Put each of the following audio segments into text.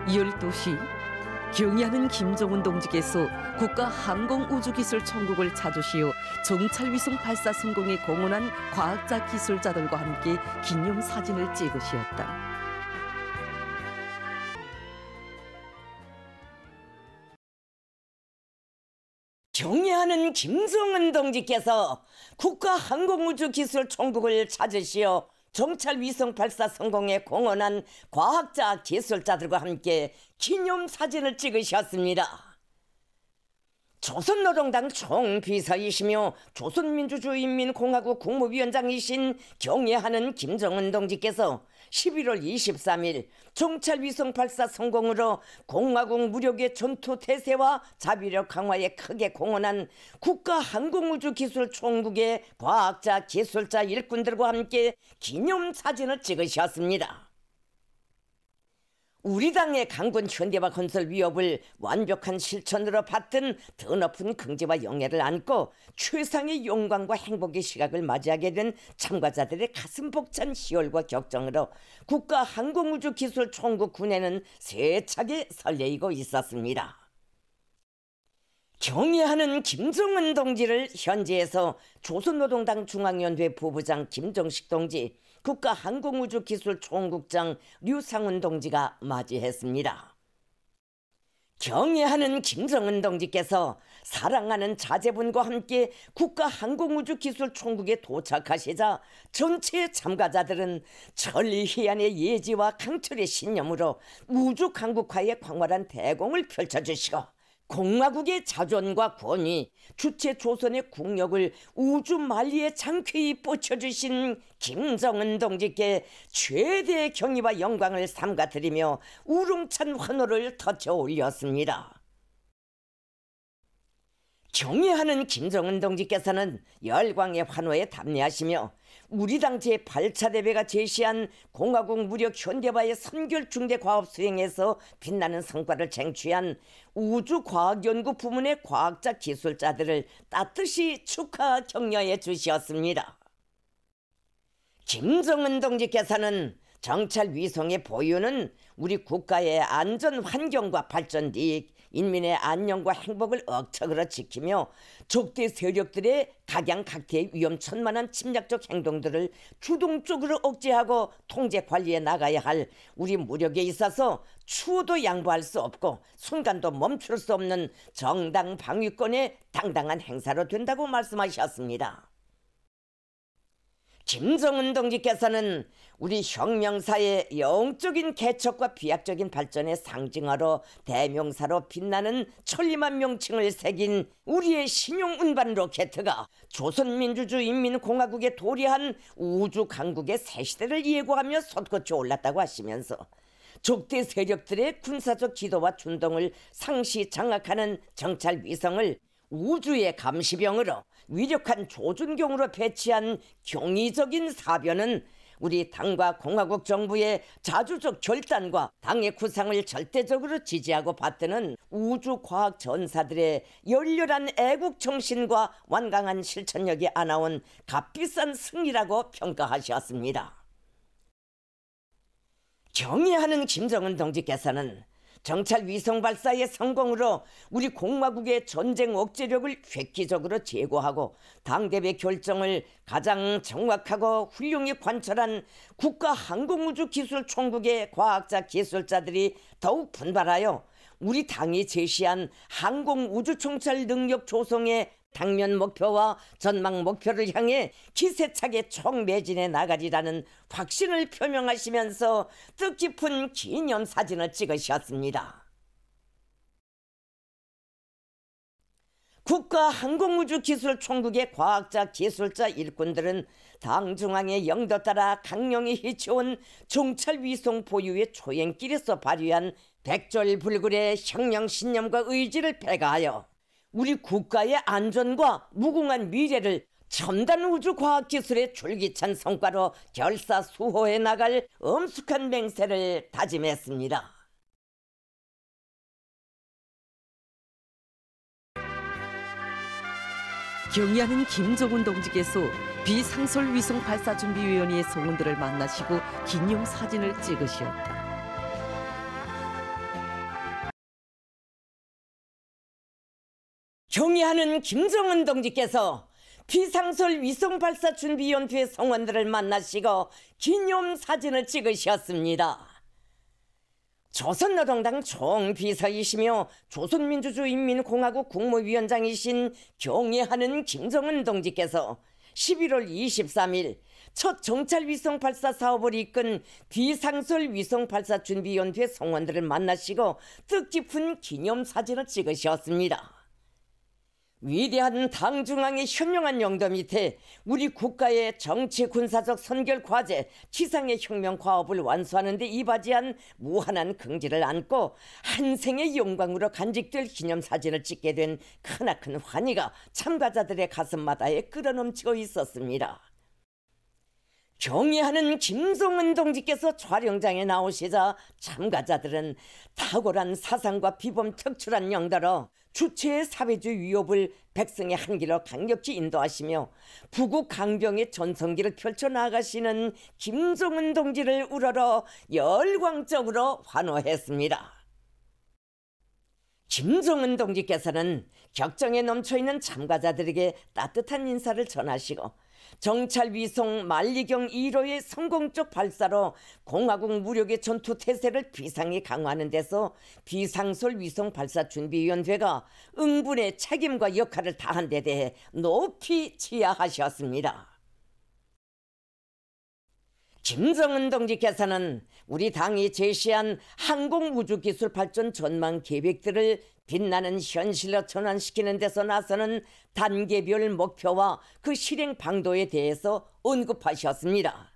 12시 경의하는 김정은 동지께서 국가항공우주기술천국을 찾으시어 정찰위성 발사 성공에 공헌한 과학자 기술자들과 함께 기념사진을 찍으셨다. 경의하는 김정은 동지께서 국가항공우주기술천국을 찾으시어 정찰위성 발사 성공에 공헌한 과학자 기술자들과 함께 기념사진을 찍으셨습니다. 조선노동당 총비서이시며 조선민주주의인민공화국 국무위원장이신 경의하는 김정은 동지께서 11월 23일 정찰위성 발사 성공으로 공화국 무력의 전투 태세와 자비력 강화에 크게 공헌한 국가항공우주기술총국의 과학자, 기술자 일꾼들과 함께 기념사진을 찍으셨습니다. 우리 당의 강군 현대화 건설 위협을 완벽한 실천으로 받든 더 높은 긍지와 영예를 안고 최상의 영광과 행복의 시각을 맞이하게 된 참가자들의 가슴 벅찬 희열과 격정으로 국가항공우주기술총국 군에는 세차게 설레이고 있었습니다. 경의하는 김정은 동지를 현지에서 조선노동당 중앙연대 부부장 김정식 동지, 국가항공우주기술총국장 류상훈 동지가 맞이했습니다. 경의하는 김정은 동지께서 사랑하는 자제분과 함께 국가항공우주기술총국에 도착하시자 전체 참가자들은 천리희한의 예지와 강철의 신념으로 우주강국화의 광활한 대공을 펼쳐주시고 공화국의 자존과 권위, 주체 조선의 국력을 우주 만리에 장쾌히 뻗쳐주신 김정은 동지께 최대의 경의와 영광을 삼가드리며 우렁찬 환호를 터쳐 올렸습니다. 경의하는 김정은 동지께서는 열광의 환호에 답례하시며 우리 당 제8차 대회가 제시한 공화국 무력 현대화의 선결 중대 과업 수행에서 빛나는 성과를 쟁취한 우주과학연구 부문의 과학자 기술자들을 따뜻이 축하 격려해 주셨습니다. 김정은 동지께서는 정찰 위성의 보유는 우리 국가의 안전 환경과 발전 이익, 인민의 안녕과 행복을 억척으로 지키며 적대 세력들의 각양각태의 위험천만한 침략적 행동들을 주동적으로 억제하고 통제 관리해 나가야 할 우리 무력에 있어서 추호도 양보할 수 없고 순간도 멈출 수 없는 정당 방위권의 당당한 행사로 된다고 말씀하셨습니다. 김정은 동지께서는 우리 혁명사의 영적인 개척과 비약적인 발전의 상징어로 대명사로 빛나는 천리만 명칭을 새긴 우리의 신용 운반 로켓가 조선민주주의인민공화국에 도래한 우주강국의 새 시대를 예고하며 솟구쳐 올랐다고 하시면서 적대 세력들의 군사적 기도와 준동을 상시 장악하는 정찰 위성을 우주의 감시병으로 위력한 조준경으로 배치한 경이적인 사변은 우리 당과 공화국 정부의 자주적 결단과 당의 구상을 절대적으로 지지하고 받드는 우주과학 전사들의 열렬한 애국정신과 완강한 실천력이 안아온 값비싼 승리라고 평가하셨습니다. 경의하는 김정은 동지께서는 정찰 위성 발사의 성공으로 우리 공화국의 전쟁 억제력을 획기적으로 제고하고 당대회 결정을 가장 정확하고 훌륭히 관철한 국가항공우주기술총국의 과학자 기술자들이 더욱 분발하여 우리 당이 제시한 항공우주정찰 능력 조성의 당면 목표와 전망 목표를 향해 기세차게 총매진해 나가리라는 확신을 표명하시면서 뜻깊은 기념사진을 찍으셨습니다. 국가항공우주기술총국의 과학자, 기술자 일꾼들은 당 중앙의 영도 따라 강령히 희치온 정찰위성 보유의 초행길에서 발휘한 백졸불굴의 혁명 신념과 의지를 배가하여 우리 국가의 안전과 무궁한 미래를 첨단 우주과학기술의 줄기찬 성과로 결사수호해 나갈 엄숙한 맹세를 다짐했습니다. 경의하는 김정은 동지께서 비상설위성 발사준비위원회의 성원들을 만나시고 기념사진을 찍으셨다. 경의하는 김정은 동지께서 비상설 위성발사준비연구회 성원들을 만나시고 기념사진을 찍으셨습니다. 조선노동당 총비서이시며 조선민주주의인민공화국 국무위원장이신 경의하는 김정은 동지께서 11월 23일 첫 정찰 위성 발사 사업을 이끈 비상설 위성 발사 준비연구회 성원들을 만나시고 뜻깊은 기념사진을 찍으셨습니다. 위대한 당중앙의 현명한 영도 밑에 우리 국가의 정치 군사적 선결 과제, 지상의 혁명 과업을 완수하는 데 이바지한 무한한 긍지를 안고 한 생의 영광으로 간직될 기념사진을 찍게 된 크나큰 환희가 참가자들의 가슴마다에 끌어넘치고 있었습니다. 경의하는 김정은 동지께서 촬영장에 나오시자 참가자들은 탁월한 사상과 비범 특출한 영도로 주체의 사회주의 위협을 백성의 한길로 강력히 인도하시며 부국 강병의 전성기를 펼쳐나가시는 김정은 동지를 우러러 열광적으로 환호했습니다. 김정은 동지께서는 격정에 넘쳐있는 참가자들에게 따뜻한 인사를 전하시고 정찰 위성 만리경 1호의 성공적 발사로 공화국 무력의 전투 태세를 비상히 강화하는 데서 비상설 위성 발사 준비위원회가 응분의 책임과 역할을 다한 데 대해 높이 치하하셨습니다. 김정은 동지께서는 우리 당이 제시한 항공우주기술 발전 전망 계획들을 빛나는 현실로 전환시키는 데서 나서는 단계별 목표와 그 실행 방도에 대해서 언급하셨습니다.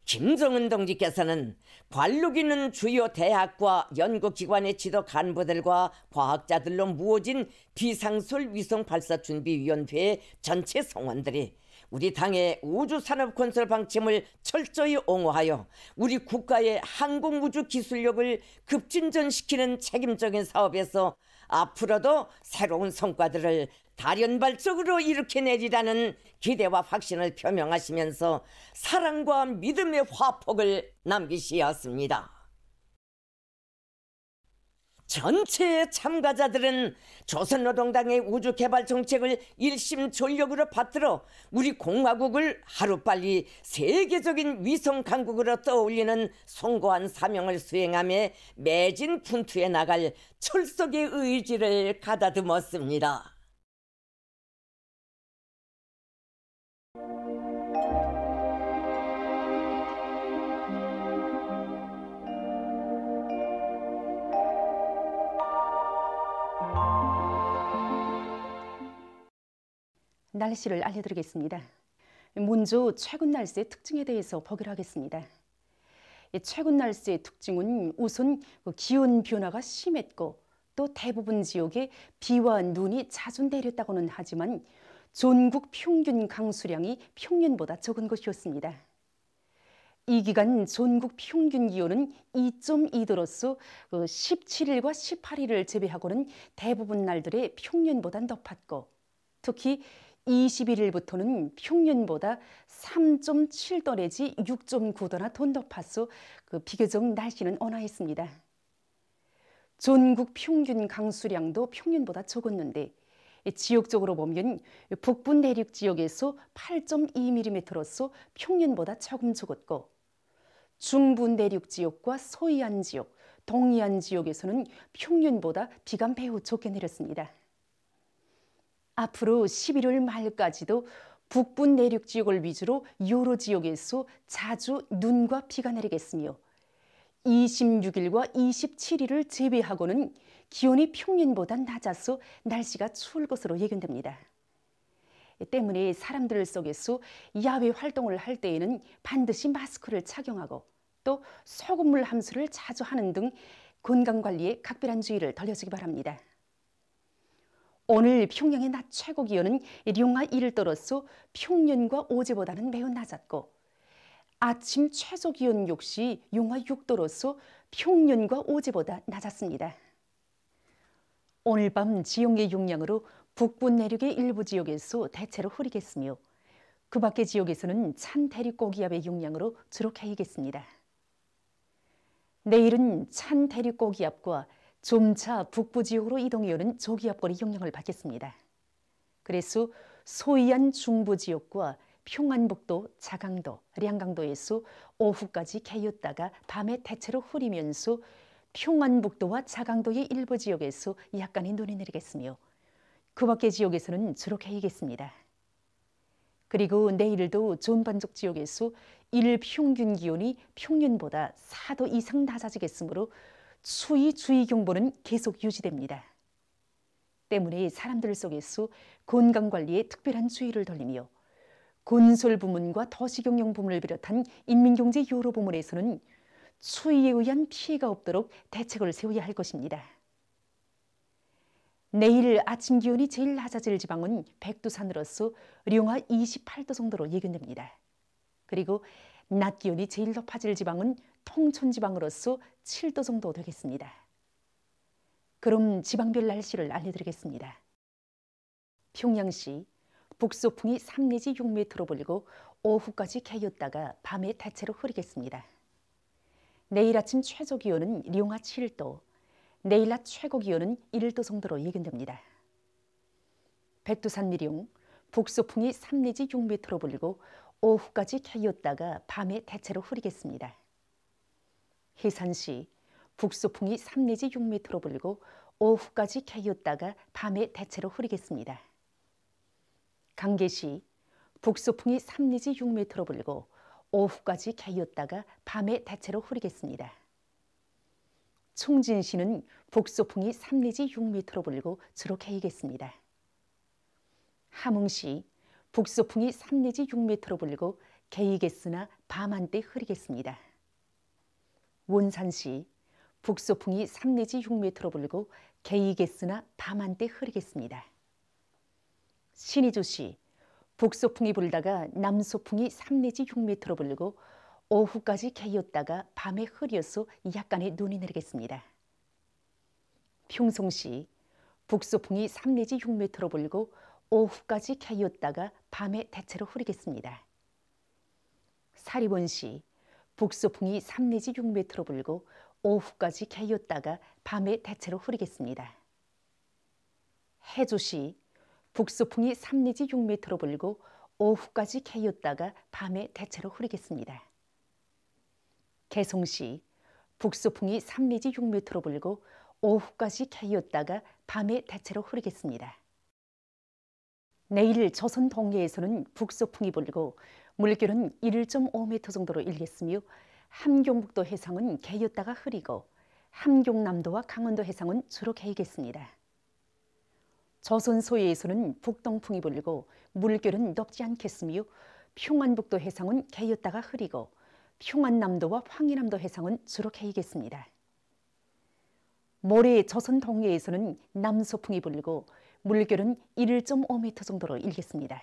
김정은 동지께서는 관록 있는 주요 대학과 연구기관의 지도 간부들과 과학자들로 모어진 비상설 위성발사준비위원회 전체 성원들이 우리 당의 우주산업 건설 방침을 철저히 옹호하여 우리 국가의 항공우주 기술력을 급진전시키는 책임적인 사업에서 앞으로도 새로운 성과들을 다련발적으로 일으켜내리라는 기대와 확신을 표명하시면서 사랑과 믿음의 화폭을 남기시었습니다. 전체 참가자들은 조선노동당의 우주개발 정책을 일심전력으로 받들어 우리 공화국을 하루빨리 세계적인 위성 강국으로 떠올리는 숭고한 사명을 수행하며 매진 분투해 나갈 철석의 의지를 가다듬었습니다. 날씨를 알려드리겠습니다. 먼저 최근 날씨의 특징에 대해서 보기로 하겠습니다. 최근 날씨의 특징은 우선 기온 변화가 심했고 또 대부분 지역에 비와 눈이 자주 내렸다고는 하지만 전국 평균 강수량이 평년보다 적은 것이었습니다. 이 기간 전국 평균 기온은 2.2도로서 17일과 18일을 제외하고는 대부분 날들의 평년보다 높았고 특히 21일부터는 평년보다 3.7도 내지 6.9도나 더 높아서 비교적 날씨는 온화했습니다. 전국 평균 강수량도 평년보다 적었는데 지역적으로 보면 북부 내륙 지역에서 8.2mm로서 평년보다 조금 적었고 중부 내륙 지역과 서해안 지역, 동해안 지역에서는 평년보다 비가 매우 적게 내렸습니다. 앞으로 11월 말까지도 북부 내륙 지역을 위주로 여러 지역에서 자주 눈과 비가 내리겠으며 26일과 27일을 제외하고는 기온이 평년보다 낮아서 날씨가 추울 것으로 예견됩니다. 때문에 사람들 속에서 야외 활동을 할 때에는 반드시 마스크를 착용하고 또 소금물 함수를 자주 하는 등 건강관리에 각별한 주의를 돌려주기 바랍니다. 오늘 평양의 낮 최고 기온은 룡화 1도로서 평년과 어제보다는 매우 낮았고 아침 최저 기온 역시 용화 6도로서 평년과 어제보다 낮았습니다. 오늘 밤 지형의 영향으로 북부 내륙의 일부 지역에서 대체로 흐리겠으며 그 밖의 지역에서는 찬 대륙 고기압의 영향으로 주로 개이겠습니다. 내일은 찬 대륙 고기압과 점차 북부 지역으로 이동해오는 저기압골이 영향을 받겠습니다. 그래서 소이안 중부 지역과 평안북도, 자강도, 량강도에서 오후까지 개였다가 밤에 대체로 흐리면서 평안북도와 자강도의 일부 지역에서 약간의 눈이 내리겠으며 그 밖의 지역에서는 주로 개이겠습니다. 그리고 내일도 전반적 지역에서 일 평균 기온이 평년보다 4도 이상 낮아지겠으므로 추위 주의 경보는 계속 유지됩니다. 때문에 사람들 속에서 건강관리에 특별한 주의를 돌리며 건설 부문과 도시경영 부문을 비롯한 인민경제 여러 부문에서는 추위에 의한 피해가 없도록 대책을 세워야 할 것입니다. 내일 아침 기온이 제일 낮아질 지방은 백두산으로서 령화 28도 정도로 예견됩니다. 그리고 낮 기온이 제일 높아질 지방은 통천지방으로서 7도 정도 되겠습니다. 그럼 지방별 날씨를 알려드리겠습니다. 평양시 북소풍이 3 내지 6m로 불고 오후까지 개였다가 밤에 대체로 흐리겠습니다. 내일 아침 최저 기온은 령화 7도, 내일 낮 최고 기온은 1도 정도로 예견됩니다. 백두산 미령 북소풍이 3 내지 6m로 불고 오후까지 개였다가 밤에 대체로 흐리겠습니다. 해산시 북소풍이 3 내지 6m로 불고 오후까지 개였다가 밤에 대체로 흐리겠습니다. 강계시 북소풍이 3 내지 6m로 불고 오후까지 개였다가 밤에 대체로 흐리겠습니다. 총진시는 북소풍이 3 내지 6m로 불고 주로 개이겠습니다. 함흥시 북소풍이 3 내지 6m로 불고 개이겠으나 밤 한때 흐리겠습니다. 원산시 북소풍이 3 내지 6m로 불고 개이겠으나 밤 한때 흐리겠습니다. 신의주시 북소풍이 불다가 남소풍이 3 내지 6m로 불고 오후까지 개였다가 밤에 흐려서 약간의 눈이 내리겠습니다. 평송시 북소풍이 3 내지 6m로 불고 오후까지 개였다가 밤에 대체로 흐리겠습니다. 사리본시 북소풍이 3 내지 6m로 불고 오후까지 개였다가 밤에 대체로 흐리겠습니다. 해주시 북소풍이 3 내지 6m로 불고 오후까지 개였다가 밤에 대체로 흐리겠습니다. 개송시 북소풍이 3 내지 6m로 불고 오후까지 개였다가 밤에 대체로 흐리겠습니다. 내일 조선 동해에서는 북소풍이 불고 물결은 1.5m 정도로 일겠으며 함경북도 해상은 개였다가 흐리고 함경남도와 강원도 해상은 주로 개이겠습니다. 조선 소해에서는 북동풍이 불고 물결은 높지 않겠으며 평안북도 해상은 개였다가 흐리고 평안남도와 황해남도 해상은 주로 개이겠습니다. 모레 조선 동해에서는 남소풍이 불고 물결은 1.5m 정도로 일겠습니다.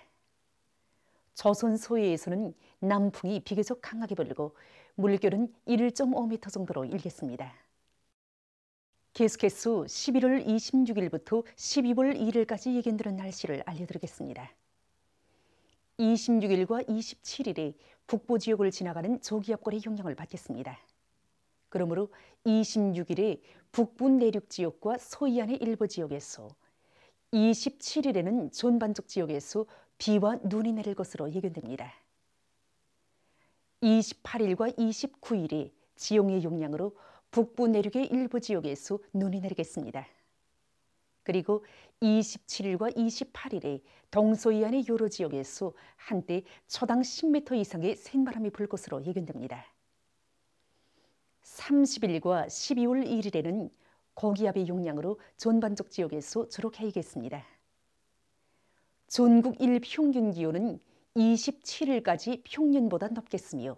조선 소해에서는 남풍이 비교적 강하게 불고 물결은 1.5m 정도로 일겠습니다. 계속해서 11월 26일부터 12월 1일까지 예견되는 날씨를 알려드리겠습니다. 26일과 27일에 북부 지역을 지나가는 저기압골의 영향을 받겠습니다. 그러므로 26일에 북부 내륙 지역과 서해안의 일부 지역에서 27일에는 전반적 지역에서 비와 눈이 내릴 것으로 예견됩니다. 28일과 29일에 지용의 영향으로 북부 내륙의 일부 지역에서 눈이 내리겠습니다. 그리고 27일과 28일에 동서해안의 여러 지역에서 한때 초당 10m 이상의 센바람이 불 것으로 예견됩니다. 30일과 12월 1일에는 고기압의 영향으로 전반적 지역에서 주로 개이겠습니다. 전국 일평균 기온은 27일까지 평년보다 높겠으며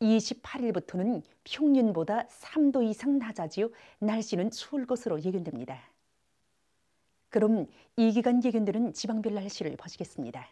28일부터는 평년보다 3도 이상 낮아지어 날씨는 추울 것으로 예견됩니다. 그럼 이 기간 예견되는 지방별 날씨를 보시겠습니다.